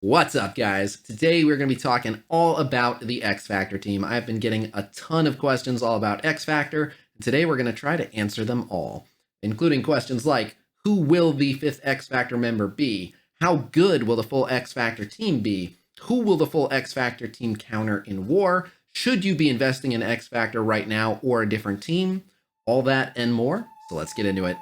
What's up, guys? Today we're going to be talking all about the X Factor team. I've been getting a ton of questions all about X Factor, and today we're going to try to answer them all, including questions like, who will the fifth X Factor member be? How good will the full X Factor team be? Who will the full X Factor team counter in war? Should you be investing in X Factor right now or a different team? All that and more, so let's get into it.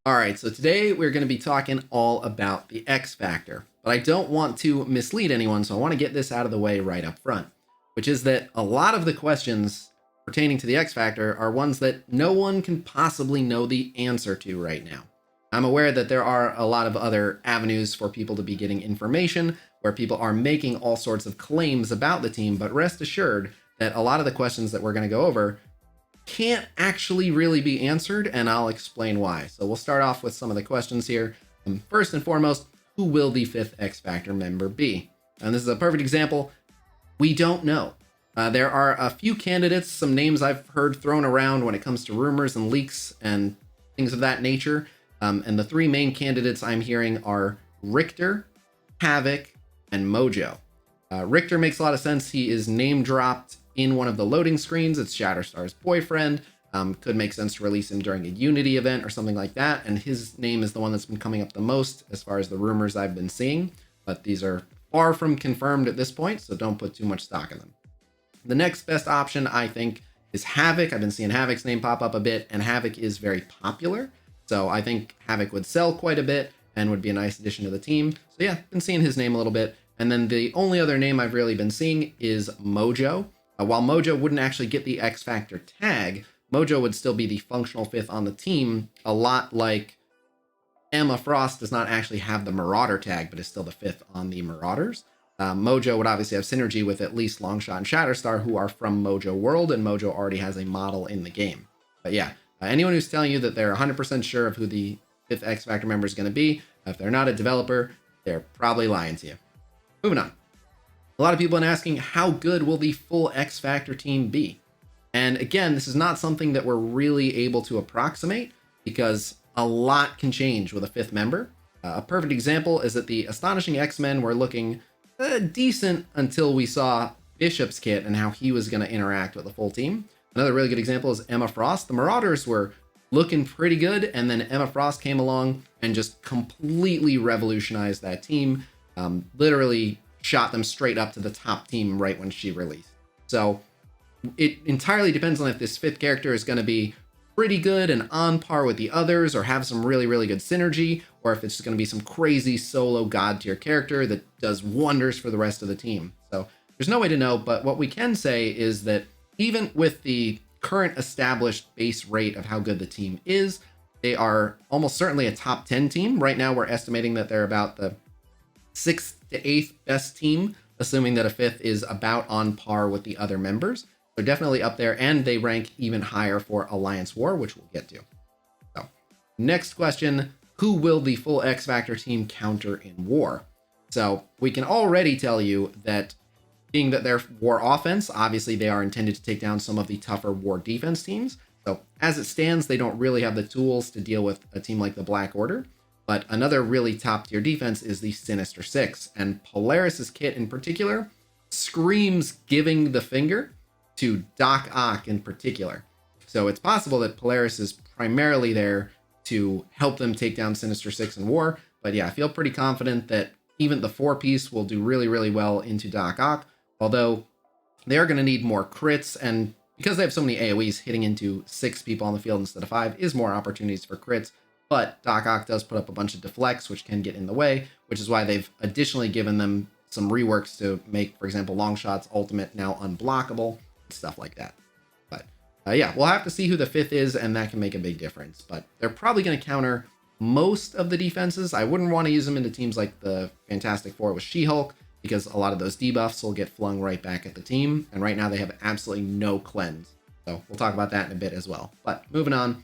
All right, so today we're going to be talking all about the X Factor, but I don't want to mislead anyone, so I want to get this out of the way right up front, which is that a lot of the questions pertaining to the X Factor are ones that no one can possibly know the answer to right now. I'm aware that there are a lot of other avenues for people to be getting information where people are making all sorts of claims about the team, but rest assured that a lot of the questions that we're going to go over can't actually really be answered, and I'll explain why. So we'll start off with some of the questions here. First and foremost, who will the fifth X Factor member be? And this is a perfect example. We don't know. There are a few candidates, some names I've heard thrown around when it comes to rumors and leaks and things of that nature. And the three main candidates I'm hearing are Richter, Havoc, and Mojo. Richter makes a lot of sense. He is name dropped in one of the loading screens. It's Shatterstar's boyfriend. Could make sense to release him during a Unity event or something like that. And his name is the one that's been coming up the most as far as the rumors I've been seeing. But these are far from confirmed at this point, so don't put too much stock in them. The next best option, I think, is Havoc. I've been seeing Havoc's name pop up a bit, and Havoc is very popular. So I think Havoc would sell quite a bit and would be a nice addition to the team. So yeah, been seeing his name a little bit. And then the only other name I've really been seeing is Mojo. While Mojo wouldn't actually get the X Factor tag, Mojo would still be the functional fifth on the team, a lot like Emma Frost does not actually have the Marauder tag, but is still the fifth on the Marauders. Mojo would obviously have synergy with at least Longshot and Shatterstar, who are from Mojo World, and Mojo already has a model in the game. But yeah, anyone who's telling you that they're 100% sure of who the fifth X Factor member is going to be, if they're not a developer, they're probably lying to you. Moving on. A lot of people have been asking, how good will the full X Factor team be? And again, this is not something that we're really able to approximate because a lot can change with a fifth member. A perfect example is that the Astonishing X-Men were looking decent until we saw Bishop's kit and how he was going to interact with the full team. Another really good example is Emma Frost. The Marauders were looking pretty good, and then Emma Frost came along and just completely revolutionized that team. Literally shot them straight up to the top team right when she released. So it entirely depends on if this fifth character is going to be pretty good and on par with the others, or have some really, really good synergy, or if it's just going to be some crazy solo god tier character that does wonders for the rest of the team. So there's no way to know, but what we can say is that even with the current established base rate of how good the team is, they are almost certainly a top 10 team. Right now, we're estimating that they're about the 6th to 8th best team, assuming that a fifth is about on par with the other members. They're definitely up there, and they rank even higher for Alliance War, which we'll get to. So, next question, who will the full X Factor team counter in war? So, we can already tell you that being that they're war offense, obviously they are intended to take down some of the tougher war defense teams. So, as it stands, they don't really have the tools to deal with a team like the Black Order. But another really top tier defense is the Sinister Six, and Polaris's kit in particular screams giving the finger to Doc Ock in particular. So it's possible that Polaris is primarily there to help them take down Sinister Six in war. But yeah, I feel pretty confident that even the 4-piece will do really, really well into Doc Ock, although they are going to need more crits, and because they have so many AoEs, hitting into 6 people on the field instead of 5 is more opportunities for crits. But Doc Ock does put up a bunch of deflects, which can get in the way, which is why they've additionally given them some reworks to make, for example, Longshot's ultimate now unblockable, stuff like that. But yeah, we'll have to see who the fifth is, and that can make a big difference. But they're probably going to counter most of the defenses. I wouldn't want to use them into teams like the Fantastic Four with She-Hulk, because a lot of those debuffs will get flung right back at the team. And right now they have absolutely no cleanse. So we'll talk about that in a bit as well. But moving on.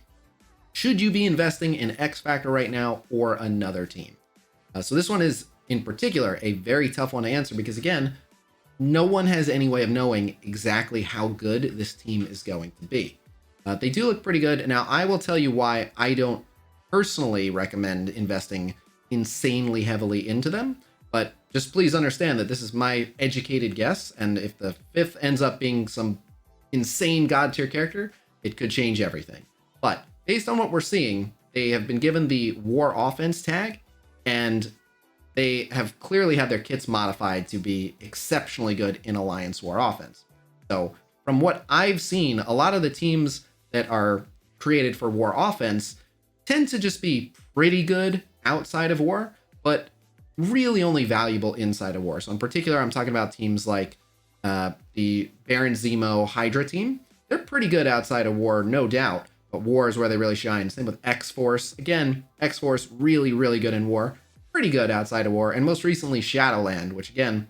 Should you be investing in X Factor right now or another team? So this one is in particular a very tough one to answer because, again, no one has any way of knowing exactly how good this team is going to be. They do look pretty good. Now, I will tell you why I don't personally recommend investing insanely heavily into them, but just please understand that this is my educated guess, and if the 5th ends up being some insane god tier character, it could change everything. But based on what we're seeing, they have been given the War Offense tag, and they have clearly had their kits modified to be exceptionally good in Alliance War Offense. So from what I've seen, a lot of the teams that are created for War Offense tend to just be pretty good outside of War, but really only valuable inside of War. So in particular, I'm talking about teams like the Baron Zemo Hydra team. They're pretty good outside of War, no doubt, but War is where they really shine. Same with X-Force. Again, X-Force really, really good in War, pretty good outside of War, and most recently Shadowland, which again,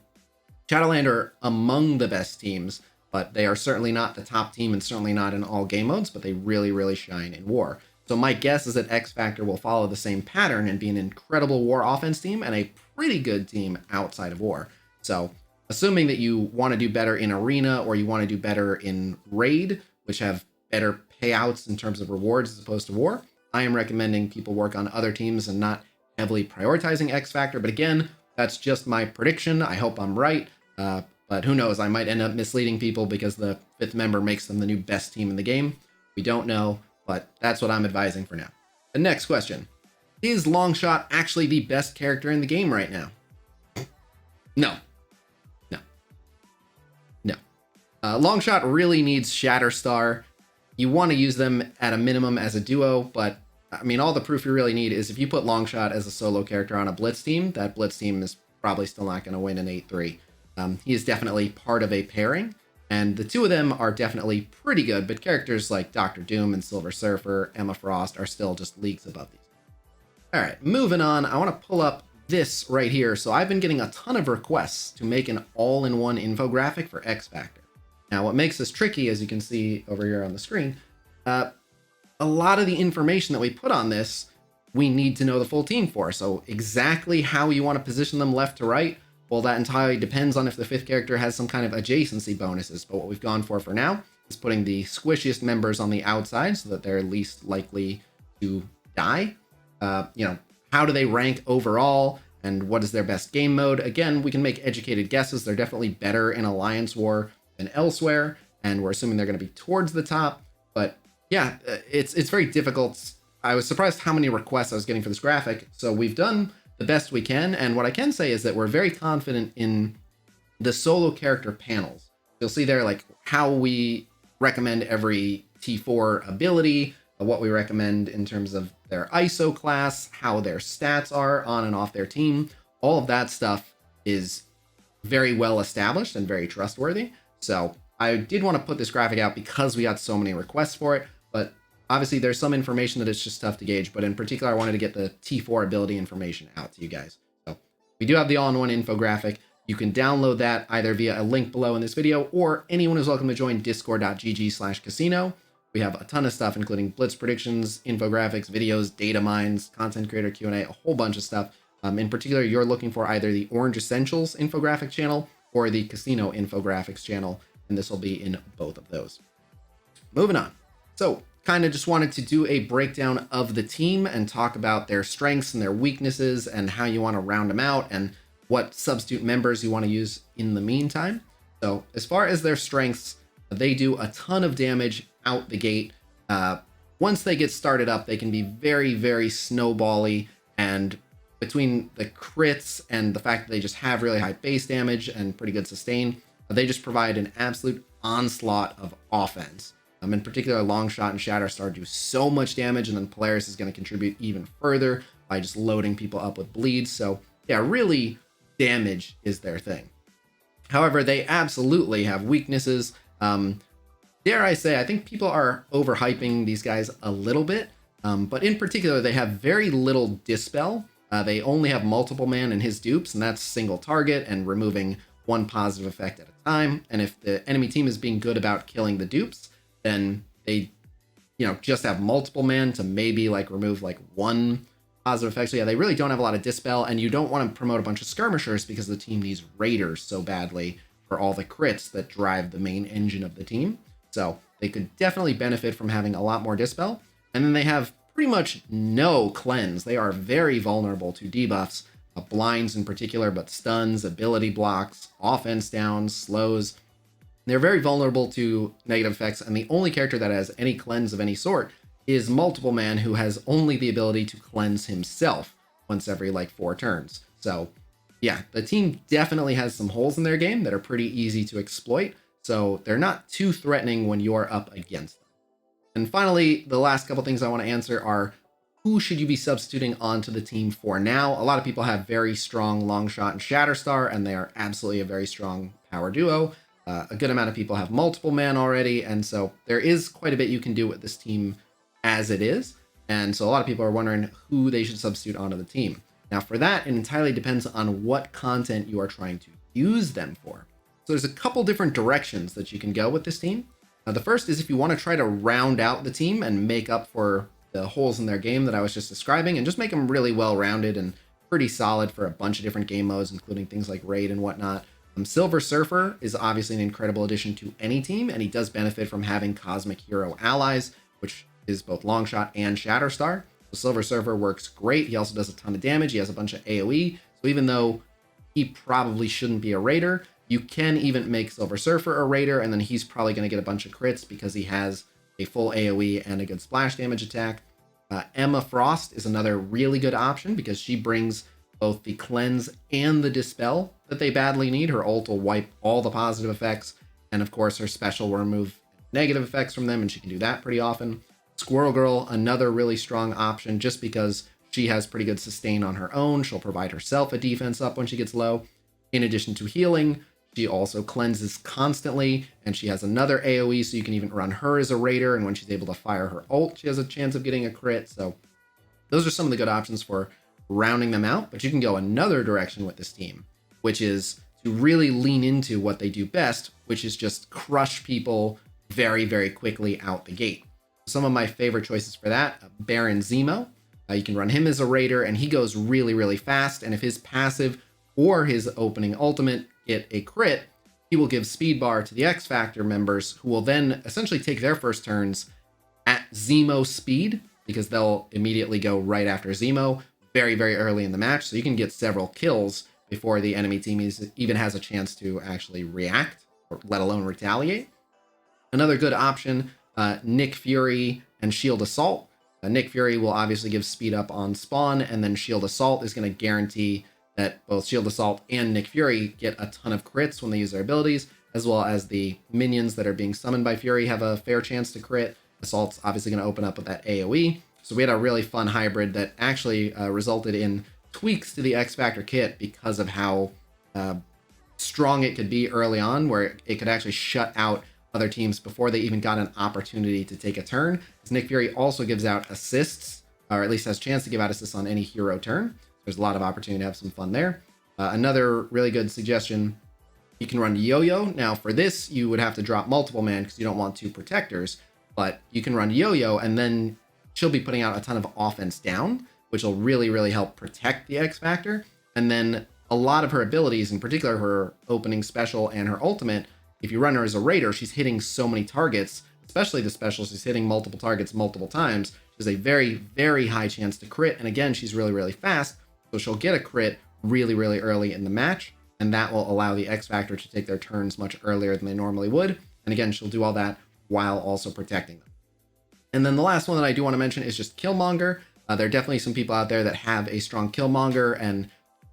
Shadowland are among the best teams, but they are certainly not the top team and certainly not in all game modes, but they really, really shine in War. So my guess is that X Factor will follow the same pattern and be an incredible War Offense team and a pretty good team outside of War. So assuming that you want to do better in Arena or you want to do better in Raid, which have better payouts in terms of rewards as opposed to War, I am recommending people work on other teams and not heavily prioritizing X Factor. But again, that's just my prediction. I hope I'm right. But who knows? I might end up misleading people because the 5th member makes them the new best team in the game. We don't know, but that's what I'm advising for now. The next question. Is Longshot actually the best character in the game right now? No. Longshot really needs Shatterstar. You want to use them at a minimum as a duo, but I mean, all the proof you really need is if you put Longshot as a solo character on a Blitz team, that Blitz team is probably still not going to win an 8-3. He is definitely part of a pairing, and the two of them are definitely pretty good, but characters like Dr. Doom and Silver Surfer, Emma Frost are still just leagues above these. All right, moving on, I want to pull up this right here. So I've been getting a ton of requests to make an all-in-one infographic for X Factor. Now, what makes this tricky, as you can see over here on the screen, a lot of the information that we put on this, we need to know the full team for. So exactly how you want to position them left to right, well, that entirely depends on if the 5th character has some kind of adjacency bonuses. But what we've gone for now is putting the squishiest members on the outside so that they're least likely to die. How do they rank overall, and what is their best game mode? Again, we can make educated guesses. They're definitely better in Alliance War than elsewhere, and we're assuming they're going to be towards the top. But yeah, it's very difficult. I was surprised how many requests I was getting for this graphic. So we've done the best we can, and what I can say is that we're very confident in the solo character panels. You'll see there like how we recommend every T4 ability, what we recommend in terms of their ISO class, how their stats are on and off their team. All of that stuff is very well established and very trustworthy. So I did want to put this graphic out because we got so many requests for it, but obviously there's some information that it's just tough to gauge, but in particular, I wanted to get the T4 ability information out to you guys. So we do have the all-in-one infographic. You can download that either via a link below in this video, or anyone is welcome to join discord.gg/Khasino. We have a ton of stuff, including blitz predictions, infographics, videos, data mines, content creator Q&A, a whole bunch of stuff. In particular, you're looking for either the Orange Essentials infographic channel or the Khasino infographics channel, and this will be in both of those. Moving on. So kind of just wanted to do a breakdown of the team and talk about their strengths and their weaknesses and how you want to round them out and what substitute members you want to use in the meantime. So as far as their strengths, they do a ton of damage out the gate. Once they get started up, they can be very, very snowbally, and between the crits and the fact that they just have really high base damage and pretty good sustain, they just provide an absolute onslaught of offense. In particular, Longshot and Shatterstar do so much damage, and then Polaris is going to contribute even further by just loading people up with bleeds. So yeah, really, damage is their thing. However, they absolutely have weaknesses. Dare I say, I think people are overhyping these guys a little bit, but in particular, they have very little dispel. They only have multiple man and his dupes, and that's single target and removing one positive effect at a time. And if the enemy team is being good about killing the dupes, then they, just have multiple man to maybe like remove like one positive effects. So yeah, they really don't have a lot of dispel, and you don't want to promote a bunch of skirmishers because the team needs raiders so badly for all the crits that drive the main engine of the team. So they could definitely benefit from having a lot more dispel. And then they have pretty much no cleanse. They are very vulnerable to debuffs, blinds in particular, but stuns, ability blocks, offense downs, slows. They're very vulnerable to negative effects, and the only character that has any cleanse of any sort is Multiple Man, who has only the ability to cleanse himself once every like 4 turns. So yeah, the team definitely has some holes in their game that are pretty easy to exploit, so they're not too threatening when you're up against them. And finally, the last couple things I want to answer are, who should you be substituting onto the team for now? A lot of people have very strong Longshot and Shatterstar, and they are absolutely a very strong power duo. A good amount of people have Multiple Man already, and so there is quite a bit you can do with this team as it is. And so a lot of people are wondering who they should substitute onto the team. Now for that, it entirely depends on what content you are trying to use them for. So there's a couple different directions that you can go with this team. The first is if you want to try to round out the team and make up for the holes in their game that I was just describing, and just make them really well-rounded and pretty solid for a bunch of different game modes, including things like Raid and whatnot. Silver Surfer is obviously an incredible addition to any team, and he does benefit from having Cosmic Hero allies, which is both Longshot and Shatterstar. So Silver Surfer works great. He also does a ton of damage. He has a bunch of AoE. So even though he probably shouldn't be a raider, you can even make Silver Surfer a raider, and then he's probably going to get a bunch of crits because he has a full AoE and a good splash damage attack. Emma Frost is another really good option because she brings both the cleanse and the dispel that they badly need. Her ult will wipe all the positive effects, and of course her special will remove negative effects from them, and she can do that pretty often. Squirrel Girl, another really strong option just because she has pretty good sustain on her own. She'll provide herself a defense up when she gets low. In addition to healing, she also cleanses constantly, and she has another AoE, so you can even run her as a raider, and when she's able to fire her ult, she has a chance of getting a crit. So those are some of the good options for rounding them out, but you can go another direction with this team, which is to really lean into what they do best, which is just crush people very, very quickly out the gate. Some of my favorite choices for that, Baron Zemo. You can run him as a raider, and he goes really, really fast, and if his passive or his opening ultimate get a crit, he will give speed bar to the X Factor members, who will then essentially take their first turns at Zemo speed, because they'll immediately go right after Zemo very, very early in the match. So you can get several kills before the enemy team even has a chance to actually react, or let alone retaliate. Another good option, Nick Fury and Shield Assault. Nick Fury will obviously give speed up on spawn, and then Shield Assault is going to guarantee that both Shield Assault and Nick Fury get a ton of crits when they use their abilities, as well as the minions that are being summoned by Fury have a fair chance to crit. Assault's obviously going to open up with that AoE. So we had a really fun hybrid that actually resulted in tweaks to the X Factor kit because of how strong it could be early on, where it could actually shut out other teams before they even got an opportunity to take a turn. Because Nick Fury also gives out assists, or at least has a chance to give out assists on any hero turn. There's a lot of opportunity to have some fun there. Another really good suggestion, you can run Yo-Yo. Now for this, you would have to drop Multiple Man because you don't want 2 protectors, but you can run Yo-Yo, and then she'll be putting out a ton of offense down, which will really, really help protect the X Factor. And then a lot of her abilities, in particular her opening special and her ultimate, if you run her as a raider, she's hitting so many targets, especially the special, she's hitting multiple targets multiple times. She has a very, very high chance to crit. And again, she's really, really fast, so she'll get a crit really, really early in the match. And that will allow the X Factor to take their turns much earlier than they normally would. And again, she'll do all that while also protecting them. And then the last one that I do want to mention is just Killmonger. There are definitely some people out there that have a strong Killmonger and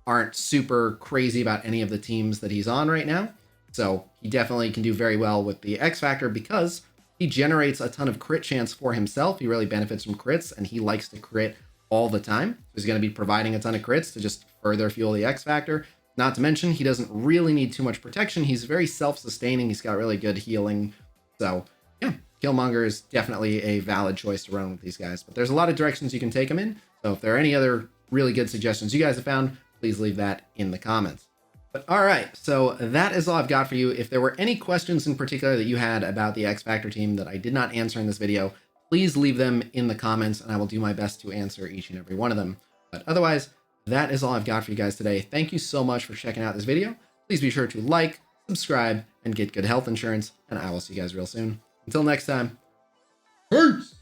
aren't super crazy about any of the teams that he's on right now. So he definitely can do very well with the X Factor because he generates a ton of crit chance for himself. He really benefits from crits, and he likes to crit all the time. He's going to be providing a ton of crits to just further fuel the X Factor. Not to mention, he doesn't really need too much protection. He's very self-sustaining. He's got really good healing. So yeah, Killmonger is definitely a valid choice to run with these guys. But there's a lot of directions you can take him in. So if there are any other really good suggestions you guys have found, please leave that in the comments. But all right, so that is all I've got for you. If there were any questions in particular that you had about the X Factor team that I did not answer in this video, please leave them in the comments, and I will do my best to answer each and every one of them. But otherwise, that is all I've got for you guys today. Thank you so much for checking out this video. Please be sure to like, subscribe, and get good health insurance, and I will see you guys real soon. Until next time, peace!